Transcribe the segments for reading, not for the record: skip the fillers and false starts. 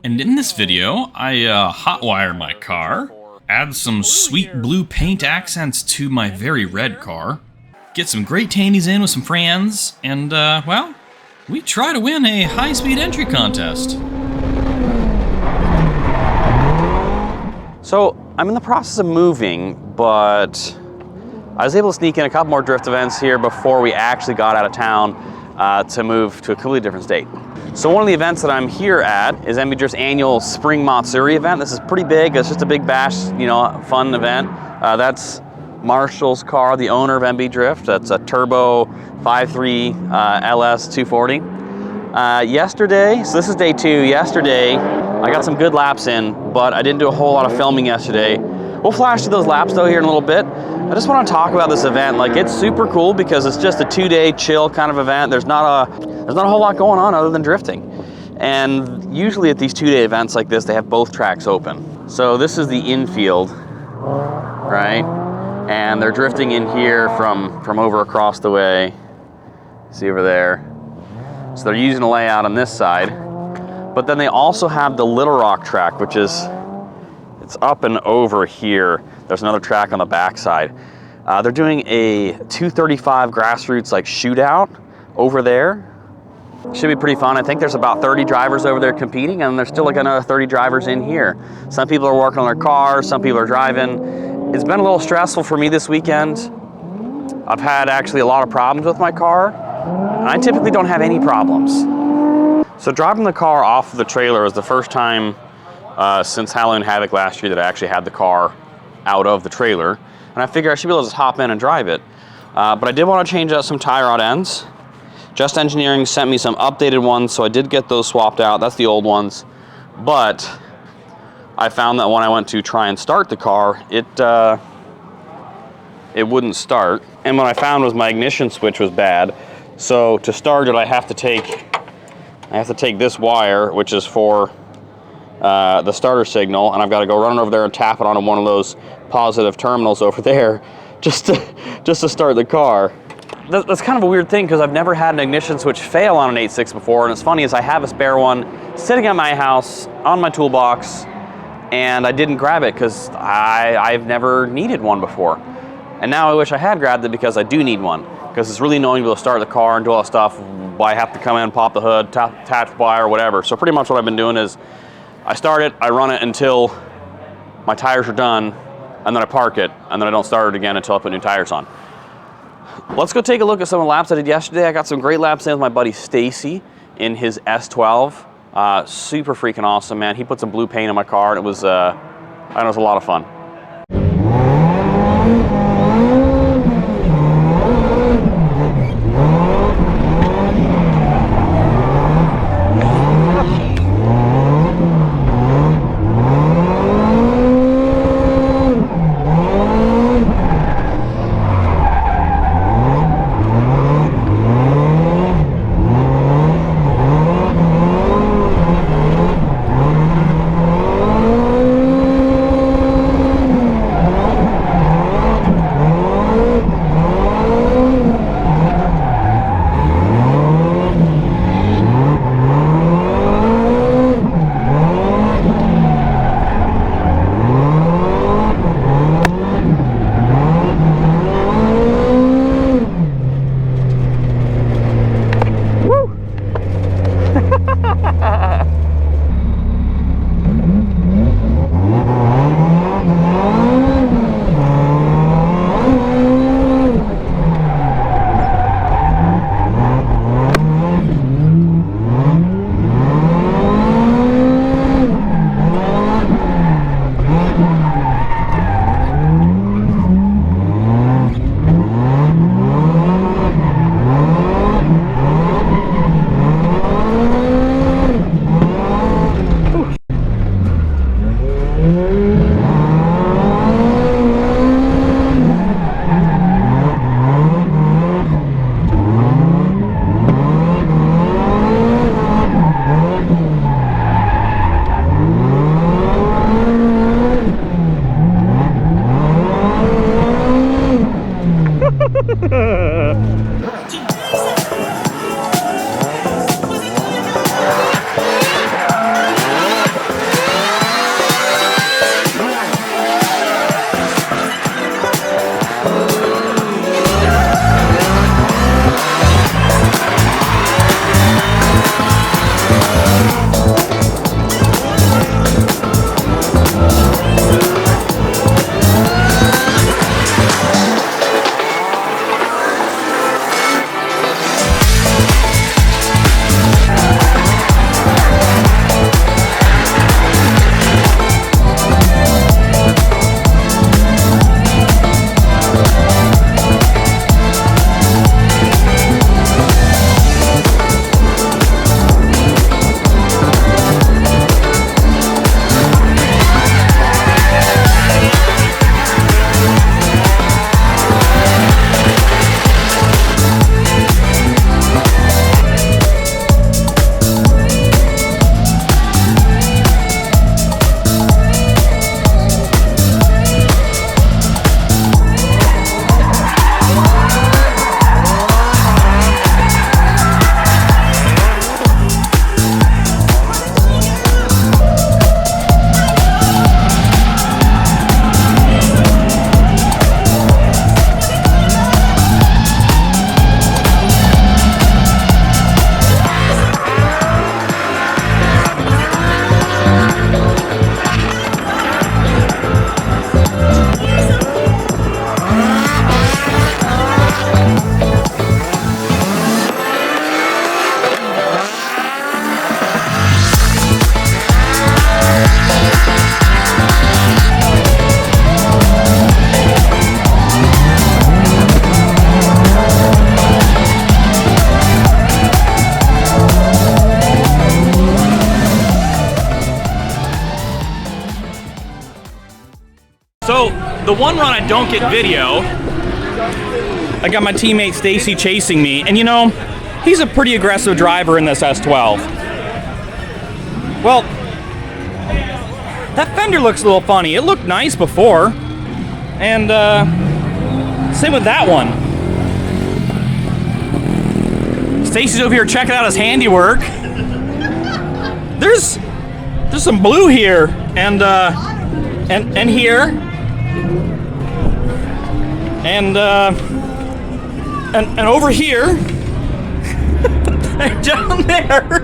And in this video, I hotwire my car, add some sweet blue paint accents to my very red car, get some great tandies in with some friends, and well, we try to win a high-speed entry contest. So I'm in the process of moving, but I was able to sneak in a couple more drift events here before we actually got out of town to move to a completely different state. So one of the events that I'm here at is MB Drift's annual Spring Matsuri event. This is pretty big. It's just a big bash, fun event. That's Marshall's car, the owner of MB Drift. That's a turbo 5.3 LS 240. Yesterday, so this is day 2. Yesterday, I got some good laps in, but I didn't do a whole lot of filming yesterday. We'll flash through those laps though here in a little bit. I just want to talk about this event. Like, it's super cool because it's just a 2-day chill kind of event. There's not a whole lot going on other than drifting. And usually at these 2-day events like this, they have both tracks open. So this is the infield, right? And they're drifting in here from over across the way. See over there. So they're using a layout on this side. But then they also have the Little Rock track, which is, it's up and over here. There's another track on the back side. They're doing a 235 grassroots like shootout over there. Should be pretty fun. I think there's about 30 drivers over there competing, and there's still like another 30 drivers in here. Some people are working on their cars, some people are driving. It's been a little stressful for me this weekend. I've had actually a lot of problems with my car, and I typically don't have any problems. So dropping the car off of the trailer was the first time since Halloween Havoc last year that I actually had the car out of the trailer. And I figured I should be able to just hop in and drive it. But I did want to change out some tie rod ends. Just Engineering sent me some updated ones, so I did get those swapped out. That's the old ones. But I found that when I went to try and start the car, it wouldn't start. And what I found was my ignition switch was bad. So to start it, I have to take this wire, which is for the starter signal, and I've got to go run over there and tap it onto one of those positive terminals over there just to start the car. That's kind of a weird thing because I've never had an ignition switch fail on an 8.6 before, and it's funny is I have a spare one sitting at my house on my toolbox, and I didn't grab it because I've never needed one before. And now I wish I had grabbed it because I do need one, because it's really annoying to be able to start the car and do all that stuff. I have to come in, pop the hood, attach the wire, whatever. So pretty much what I've been doing is I start it, I run it until my tires are done, and then I park it, and then I don't start it again until I put new tires on. Let's go take a look at some of the laps I did yesterday. I got some great laps in with my buddy Stacy in his S12. Super freaking awesome, man. He put some blue paint on my car, and it was a lot of fun. So, the one run I don't get video, I got my teammate Stacy chasing me, and you know, he's a pretty aggressive driver in this S12. Well, that fender looks a little funny. It looked nice before, and same with that one. Stacy's over here checking out his handiwork. There's some blue here, and here, and over here, and down there.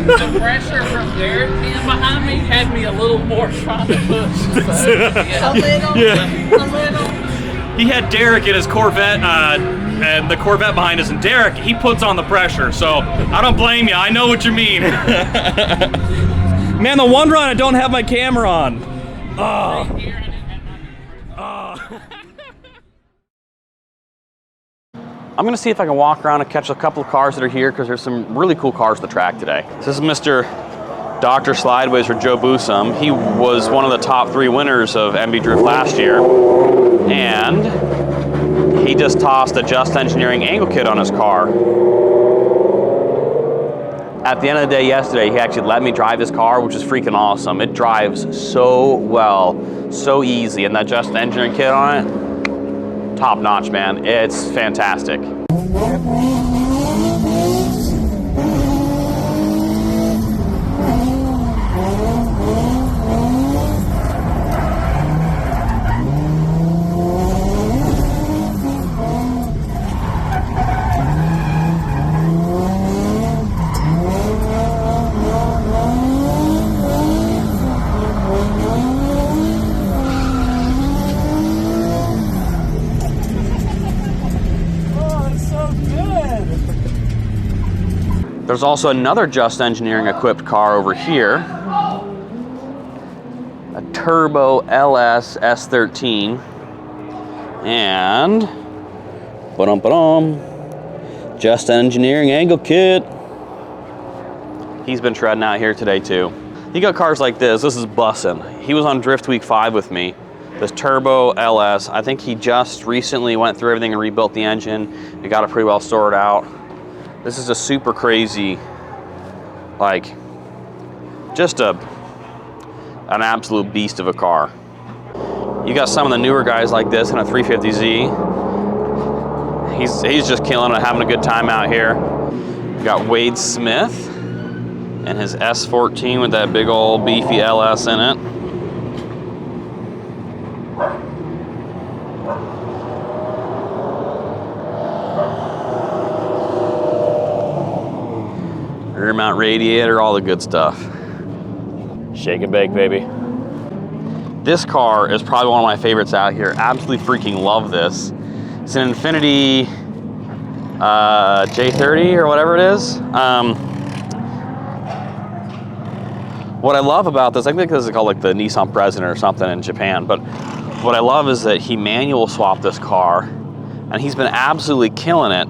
The pressure from Derek being behind me had me a little more trying to push. So, yeah. A little. He had Derek in his Corvette, and the Corvette behind us, and Derek, he puts on the pressure, so I don't blame you. I know what you mean. Man, the one run I don't have my camera on. Oh. I'm gonna see if I can walk around and catch a couple of cars that are here because there's some really cool cars at the track today. This is Mr. Dr. Slideways for Joe Busum. He was one of the top 3 winners of MB Drift last year. And he just tossed a Just Engineering angle kit on his car. At the end of the day yesterday, he actually let me drive his car, which is freaking awesome. It drives so well, so easy, and that Just Engineering kit on it, top notch, man. It's fantastic. There's also another Just Engineering equipped car over here. A Turbo LS S13. And Just Engineering angle kit. He's been shredding out here today too. You got cars like this. This is bussin'. He was on Drift Week 5 with me. This Turbo LS. I think he just recently went through everything and rebuilt the engine. He got it pretty well sorted out. This is a super crazy, like, just an absolute beast of a car. You got some of the newer guys like this in a 350Z. He's just killing it, having a good time out here. You got Wade Smith and his S14 with that big old beefy LS in it. Rear mount radiator, all the good stuff. Shake and bake, baby. This car is probably one of my favorites out here. Absolutely freaking love this. It's an Infiniti J30 or whatever it is. What I love about this, I think this is called like the Nissan President or something in Japan, but what I love is that he manual swapped this car and he's been absolutely killing it.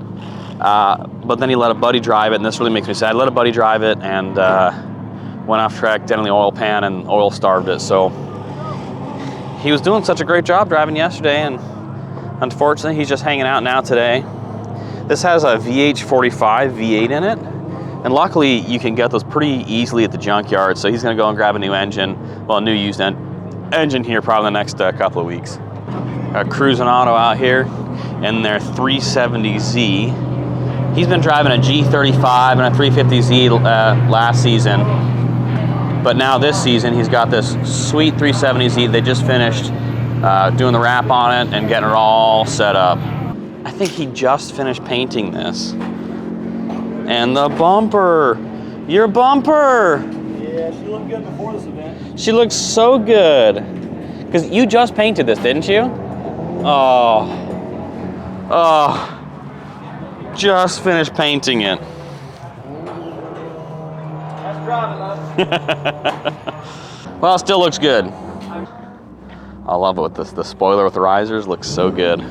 But then he let a buddy drive it, and this really makes me sad. I let a buddy drive it and went off track, dead in the oil pan, and oil starved it. So he was doing such a great job driving yesterday, and unfortunately he's just hanging out now today. This has a VH45 V8 in it, and luckily you can get those pretty easily at the junkyard. So he's gonna go and grab a new engine, well, a new used engine here probably in the next couple of weeks. Cruising Auto out here in their 370Z. He's been driving a G35 and a 350Z last season, but now this season he's got this sweet 370Z. They just finished doing the wrap on it and getting it all set up. I think he just finished painting this. And the bumper, your bumper. Yeah, she looked good before this event. She looks so good. Because you just painted this, didn't you? Oh. Oh. Just finished painting it. Nice driving, love. Well, it still looks good. I love it with this. The spoiler with the risers looks so good.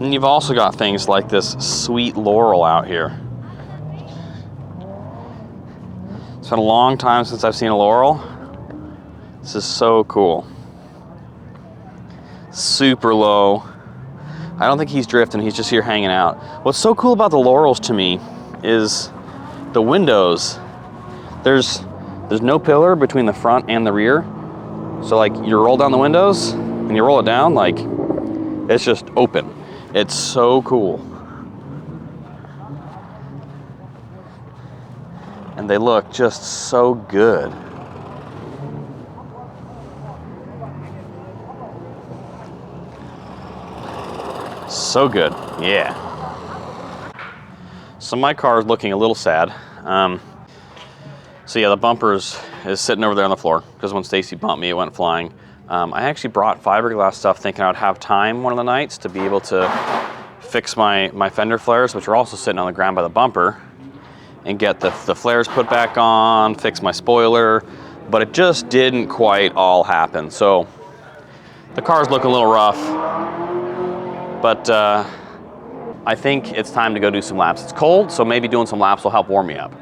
And you've also got things like this sweet Laurel out here. It's been a long time since I've seen a Laurel. This is so cool. Super low. I don't think he's drifting, he's just here hanging out. What's so cool about the Laurels to me is the windows. There's no pillar between the front and the rear. So like you roll down the windows and you roll it down, like it's just open. It's so cool. And they look just so good. So good, yeah. So my car is looking a little sad. So yeah, the bumper is sitting over there on the floor because when Stacy bumped me, it went flying. I actually brought fiberglass stuff thinking I'd have time one of the nights to be able to fix my fender flares, which are also sitting on the ground by the bumper, and get the flares put back on, fix my spoiler, but it just didn't quite all happen. So the cars look a little rough, but I think it's time to go do some laps. It's cold, so maybe doing some laps will help warm me up.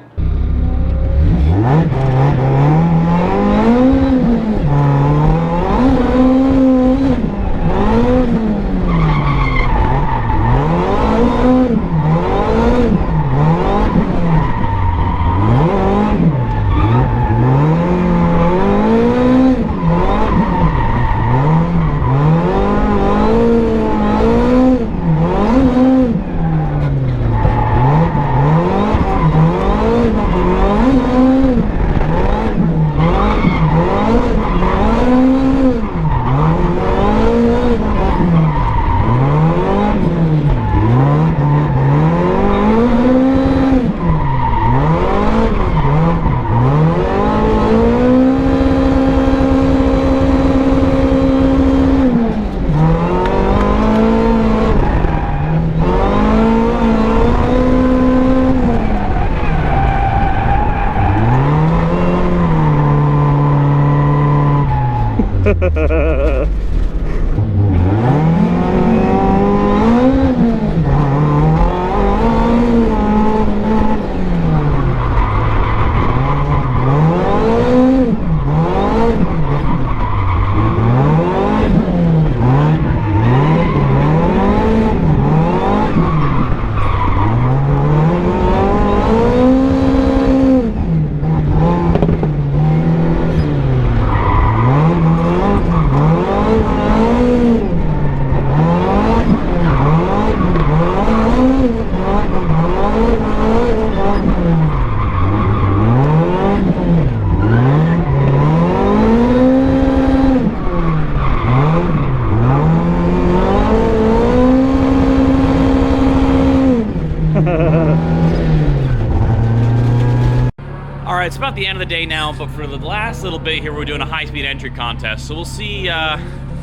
Alright, it's about the end of the day now, but for the last little bit here, we're doing a high-speed entry contest. So we'll see,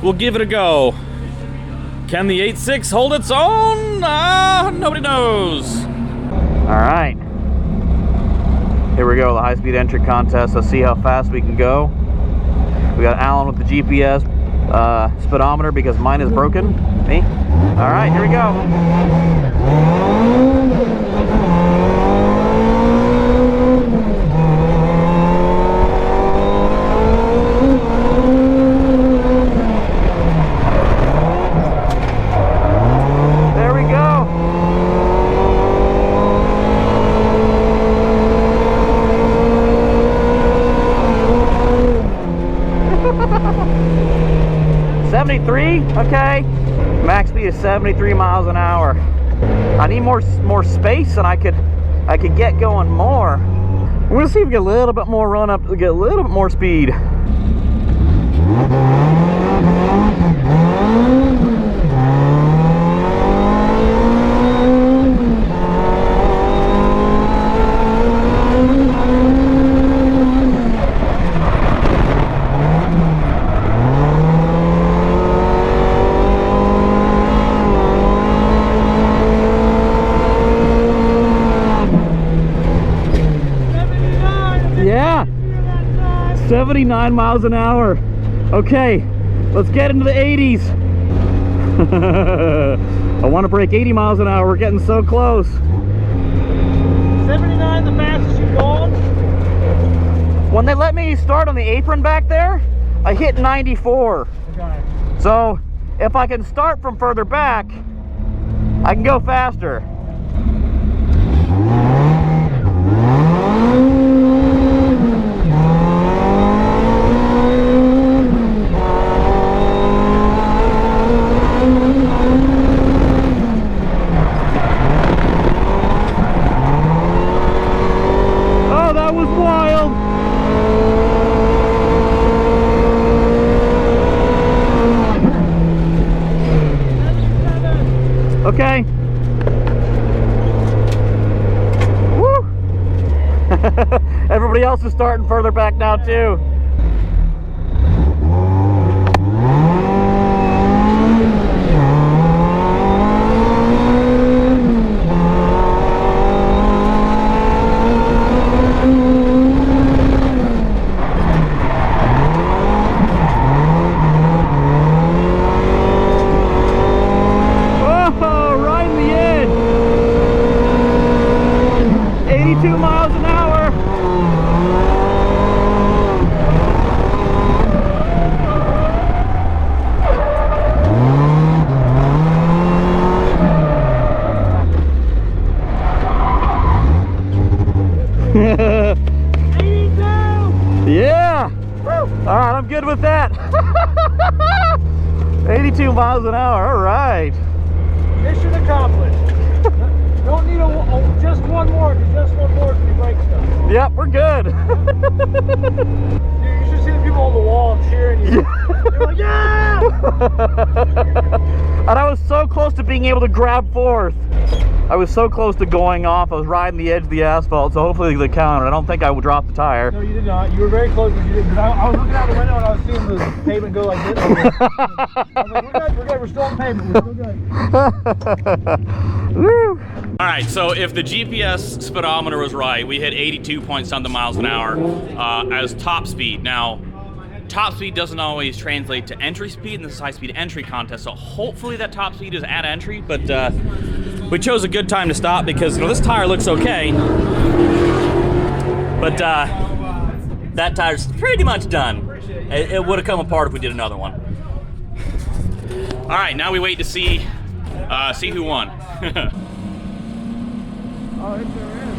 we'll give it a go. Can the 8.6 hold its own? Nobody knows. Alright. Here we go, the high-speed entry contest. Let's see how fast we can go. We got Alan with the GPS speedometer because mine is broken. Me? Alright, here we go. There we go. Okay, max speed is 73 miles an hour. I need more space, and I could get going more. We're gonna see if we get a little bit more run up, get a little bit more speed. Yeah, 79 miles an hour. Okay, let's get into the 80s. I want to break 80 miles an hour. We're getting so close. 79 the fastest you've gone? When they let me start on the apron back there, I hit 94. Okay. So if I can start from further back, I can go faster. Oh, that was wild. Okay. Woo! Everybody else is starting further back now too. Oh, right in the edge. 82 miles an hour. Yeah. All right, I'm good with that. 82 miles an hour. All right. Mission accomplished. Don't need just one more, because just one more can break stuff. Yep, we're good. Dude, you should see the people on the wall cheering you. They're like, yeah! And I was so close to being able to grab fourth. I was so close to going off. I was riding the edge of the asphalt, so hopefully they counted. I don't think I would drop the tire. No, you did not. You were very close, but you didn't. I was looking out the window and I was seeing the pavement go like this. I was like, we're good. We're still on pavement. We're still good. Woo! All right, so if the GPS speedometer was right, we hit 82 point something miles an hour as top speed. Now, top speed doesn't always translate to entry speed, and this is high speed entry contest, so hopefully that top speed is at entry, but we chose a good time to stop because, you know, this tire looks okay, but that tire's pretty much done. It would have come apart if we did another one. All right, now we wait to see who won. Oh, it sure is.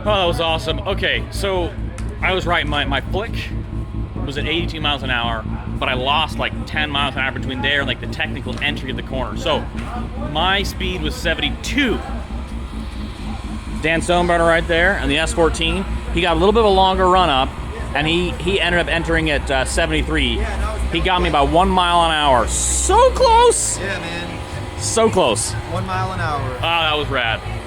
Oh, that was awesome. Okay, so I was right. My flick was at 82 miles an hour, but I lost like 10 miles an hour between there and like the technical entry of the corner. So my speed was 72. Dan Stoneburner right there, and the S14. He got a little bit of a longer run up, and he ended up entering at 73. He got me by 1 mile an hour. So close. Yeah, man. So close. 1 mile an hour. Oh, that was rad.